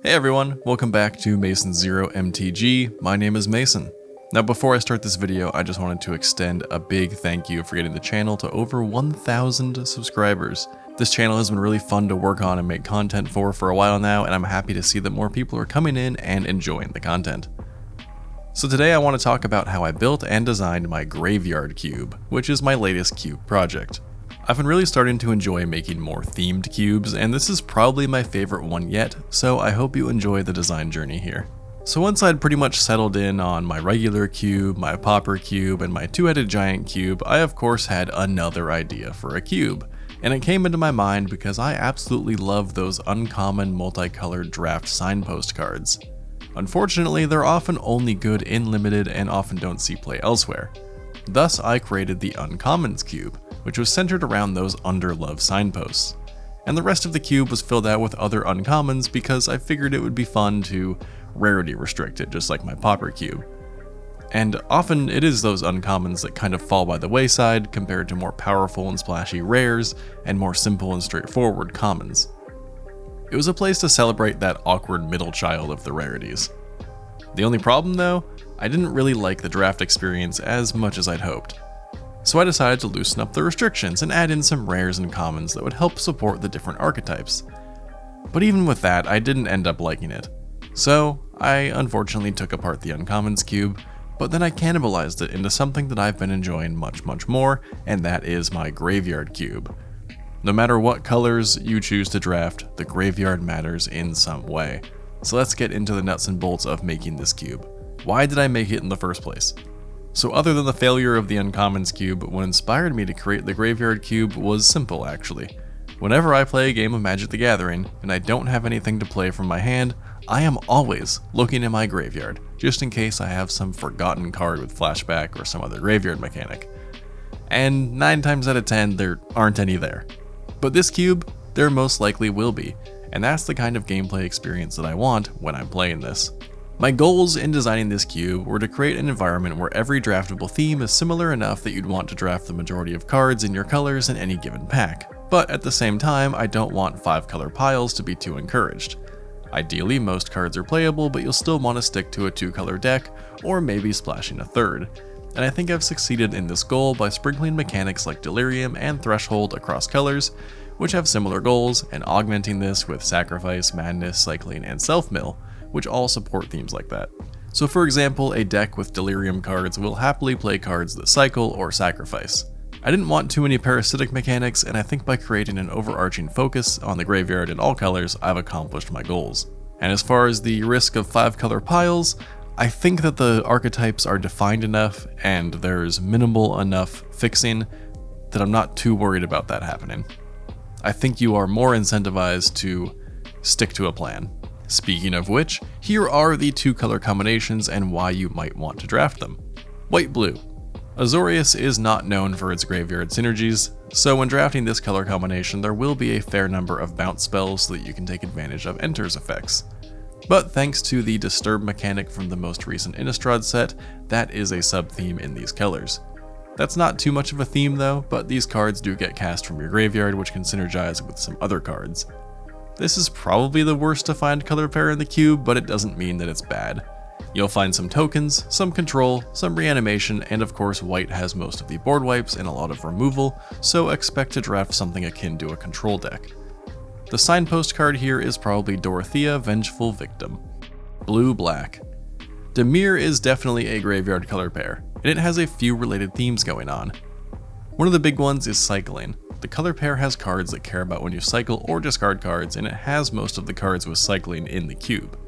Hey everyone, welcome back to Masonzero MTG. My name is Mason. Now before I start this video, I just wanted to extend a big thank you for getting the channel to over 1,000 subscribers. This channel has been really fun to work on and make content for a while now, and I'm happy to see that more people are coming in and enjoying the content. So today I want to talk about how I built and designed my Graveyard Cube, which is my latest cube project. I've been really starting to enjoy making more themed cubes, and this is probably my favorite one yet, so I hope you enjoy the design journey here. So once I'd pretty much settled in on my regular cube, my pauper cube, and my two-headed giant cube, I of course had another idea for a cube. And it came into my mind because I absolutely love those uncommon multicolored draft signpost cards. Unfortunately, they're often only good in limited and often don't see play elsewhere. Thus, I created the Uncommons cube, which was centered around those underloved signposts. And the rest of the cube was filled out with other uncommons because I figured it would be fun to rarity restrict it, just like my pauper cube. And often it is those uncommons that kind of fall by the wayside compared to more powerful and splashy rares and more simple and straightforward commons. It was a place to celebrate that awkward middle child of the rarities. The only problem though, I didn't really like the draft experience as much as I'd hoped. So I decided to loosen up the restrictions and add in some rares and commons that would help support the different archetypes. But even with that, I didn't end up liking it. So I unfortunately took apart the Uncommons cube, but then I cannibalized it into something that I've been enjoying much more, and that is my Graveyard Cube. No matter what colors you choose to draft, the graveyard matters in some way. So let's get into the nuts and bolts of making this cube. Why did I make it in the first place? So other than the failure of the Uncommons cube, what inspired me to create the Graveyard Cube was simple actually. Whenever I play a game of Magic the Gathering, and I don't have anything to play from my hand, I am always looking in my graveyard, just in case I have some forgotten card with flashback or some other graveyard mechanic. And 9 times out of 10, there aren't any there. But this cube, there most likely will be, and that's the kind of gameplay experience that I want when I'm playing this. My goals in designing this cube were to create an environment where every draftable theme is similar enough that you'd want to draft the majority of cards in your colors in any given pack. But at the same time, I don't want 5-color piles to be too encouraged. Ideally, most cards are playable, but you'll still want to stick to a 2-color deck, or maybe splashing a third. And I think I've succeeded in this goal by sprinkling mechanics like delirium and threshold across colors, which have similar goals, and augmenting this with sacrifice, madness, cycling, and self-mill, which all support themes like that. So for example, a deck with delirium cards will happily play cards that cycle or sacrifice. I didn't want too many parasitic mechanics, and I think by creating an overarching focus on the graveyard in all colors, I've accomplished my goals. And as far as the risk of 5-color piles, I think that the archetypes are defined enough and there's minimal enough fixing that I'm not too worried about that happening. I think you are more incentivized to stick to a plan. Speaking of which, here are the 2-color combinations and why you might want to draft them. White-blue. Azorius is not known for its graveyard synergies, so when drafting this color combination there will be a fair number of bounce spells so that you can take advantage of Enter's effects. But thanks to the Disturb mechanic from the most recent Innistrad set, that is a sub-theme in these colors. That's not too much of a theme though, but these cards do get cast from your graveyard, which can synergize with some other cards. This is probably the worst defined color pair in the cube, but it doesn't mean that it's bad. You'll find some tokens, some control, some reanimation, and of course white has most of the board wipes and a lot of removal, so expect to draft something akin to a control deck. The signpost card here is probably Dorothea, Vengeful Victim. Blue-black. Dimir is definitely a graveyard color pair, and it has a few related themes going on. One of the big ones is cycling. The color pair has cards that care about when you cycle or discard cards, and it has most of the cards with cycling in the cube.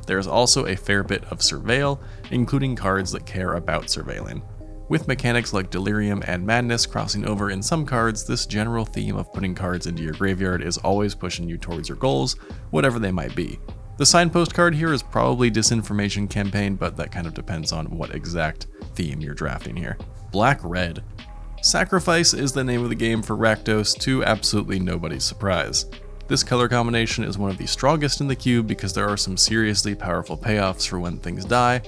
There is also a fair bit of surveil, including cards that care about surveilling. With mechanics like delirium and madness crossing over in some cards, this general theme of putting cards into your graveyard is always pushing you towards your goals, whatever they might be. The signpost card here is probably Disinformation Campaign, but that kind of depends on what exact theme you're drafting here. Black-red. Sacrifice is the name of the game for Rakdos, to absolutely nobody's surprise. This color combination is one of the strongest in the cube because there are some seriously powerful payoffs for when things die,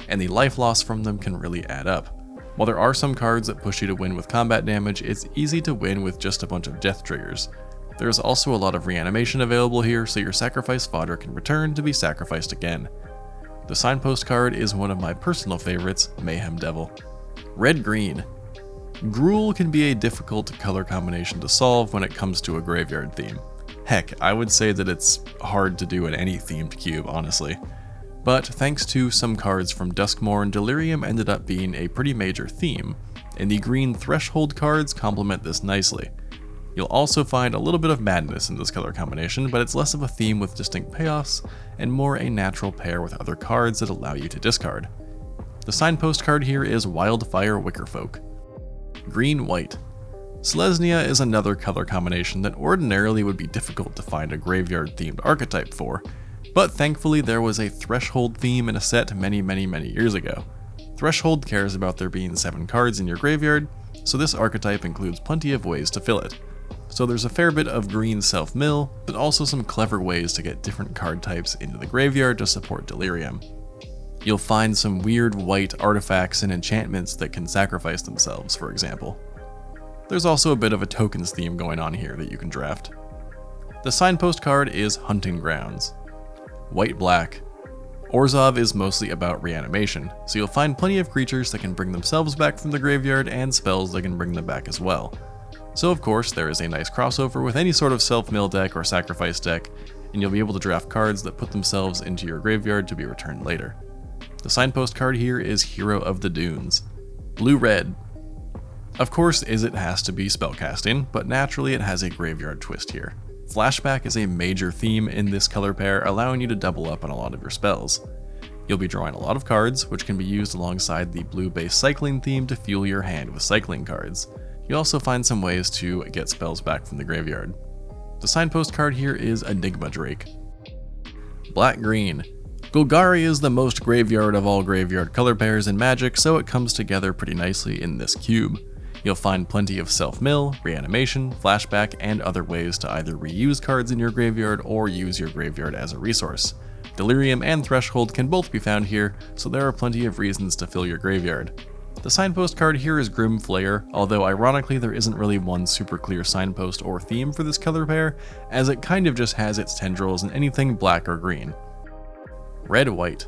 and the life loss from them can really add up. While there are some cards that push you to win with combat damage, it's easy to win with just a bunch of death triggers. There's also a lot of reanimation available here, so your sacrifice fodder can return to be sacrificed again. The signpost card is one of my personal favorites, Mayhem Devil. Red-green. Gruel can be a difficult color combination to solve when it comes to a graveyard theme. Heck, I would say that it's hard to do in any themed cube, honestly. But thanks to some cards from Duskmourn, Delirium ended up being a pretty major theme, and the green Threshold cards complement this nicely. You'll also find a little bit of madness in this color combination, but it's less of a theme with distinct payoffs, and more a natural pair with other cards that allow you to discard. The signpost card here is Wildfire Wickerfolk. Green-white. Selesnya is another color combination that ordinarily would be difficult to find a graveyard-themed archetype for, but thankfully there was a Threshold theme in a set many years ago. Threshold cares about there being 7 cards in your graveyard, so this archetype includes plenty of ways to fill it. So there's a fair bit of green self-mill, but also some clever ways to get different card types into the graveyard to support Delirium. You'll find some weird white artifacts and enchantments that can sacrifice themselves, for example. There's also a bit of a tokens theme going on here that you can draft. The signpost card is Hunting Grounds. White-black. Orzhov is mostly about reanimation, so you'll find plenty of creatures that can bring themselves back from the graveyard and spells that can bring them back as well. So of course there is a nice crossover with any sort of self-mill deck or sacrifice deck, and you'll be able to draft cards that put themselves into your graveyard to be returned later. The signpost card here is Hero of the Dunes. Blue-red. Of course Izzet has to be spellcasting, but naturally it has a graveyard twist here. Flashback is a major theme in this color pair, allowing you to double up on a lot of your spells. You'll be drawing a lot of cards, which can be used alongside the blue-based cycling theme to fuel your hand with cycling cards. You'll also find some ways to get spells back from the graveyard. The signpost card here is Enigma Drake. Black-green. Golgari is the most graveyard of all graveyard color pairs in Magic, so it comes together pretty nicely in this cube. You'll find plenty of self-mill, reanimation, flashback, and other ways to either reuse cards in your graveyard or use your graveyard as a resource. Delirium and Threshold can both be found here, so there are plenty of reasons to fill your graveyard. The signpost card here is Grim Flayer, although ironically there isn't really one super clear signpost or theme for this color pair, as it kind of just has its tendrils in anything black or green. Red-white.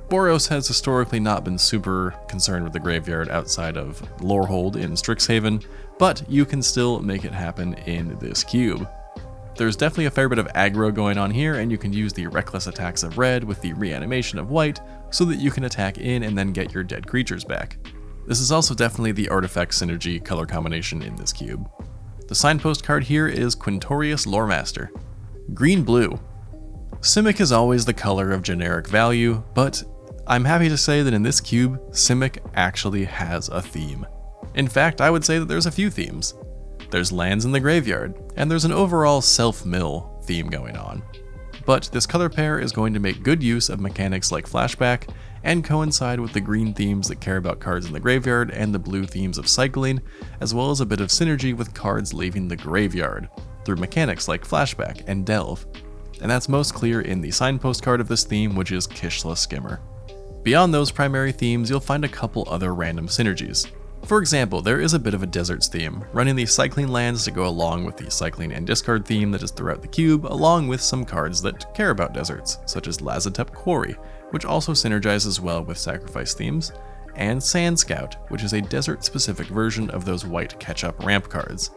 Boros has historically not been super concerned with the graveyard outside of Lorehold in Strixhaven, but you can still make it happen in this cube. There's definitely a fair bit of aggro going on here, and you can use the reckless attacks of red with the reanimation of white so that you can attack in and then get your dead creatures back. This is also definitely the artifact synergy color combination in this cube. The signpost card here is Quintorius Loremaster. Green-blue. Simic is always the color of generic value, but I'm happy to say that in this cube, Simic actually has a theme. In fact, I would say that there's a few themes. There's lands in the graveyard, and there's an overall self-mill theme going on. But this color pair is going to make good use of mechanics like flashback, and coincide with the green themes that care about cards in the graveyard and the blue themes of cycling, as well as a bit of synergy with cards leaving the graveyard, through mechanics like flashback and delve. And that's most clear in the signpost card of this theme, which is Kishla Skimmer. Beyond those primary themes, you'll find a couple other random synergies. For example, there is a bit of a deserts theme, running the cycling lands to go along with the cycling and discard theme that is throughout the cube, along with some cards that care about deserts, such as Lazotep Quarry, which also synergizes well with sacrifice themes, and Sand Scout, which is a desert-specific version of those white catch-up ramp cards.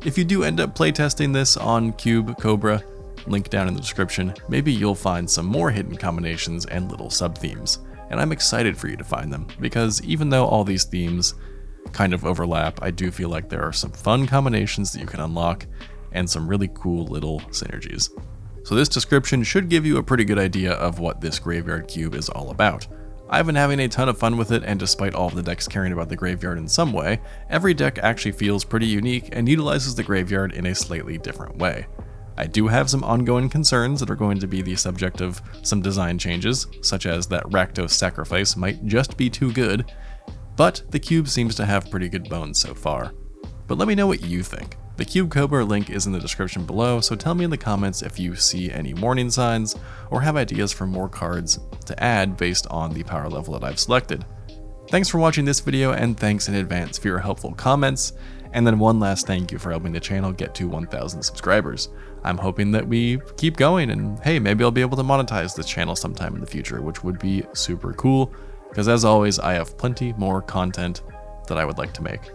If you do end up playtesting this on Cube Cobra, link down in the description, maybe you'll find some more hidden combinations and little sub-themes, and I'm excited for you to find them, because even though all these themes kind of overlap, I do feel like there are some fun combinations that you can unlock, and some really cool little synergies. So this description should give you a pretty good idea of what this graveyard cube is all about. I've been having a ton of fun with it, and despite all of the decks caring about the graveyard in some way, every deck actually feels pretty unique and utilizes the graveyard in a slightly different way. I do have some ongoing concerns that are going to be the subject of some design changes, such as that Rakdos Sacrifice might just be too good, but the cube seems to have pretty good bones so far. But let me know what you think. The Cube Cobra link is in the description below, so tell me in the comments if you see any warning signs, or have ideas for more cards to add based on the power level that I've selected. Thanks for watching this video, and thanks in advance for your helpful comments. And then one last thank you for helping the channel get to 1,000 subscribers. I'm hoping that we keep going, and hey, maybe I'll be able to monetize this channel sometime in the future, which would be super cool, because as always, I have plenty more content that I would like to make.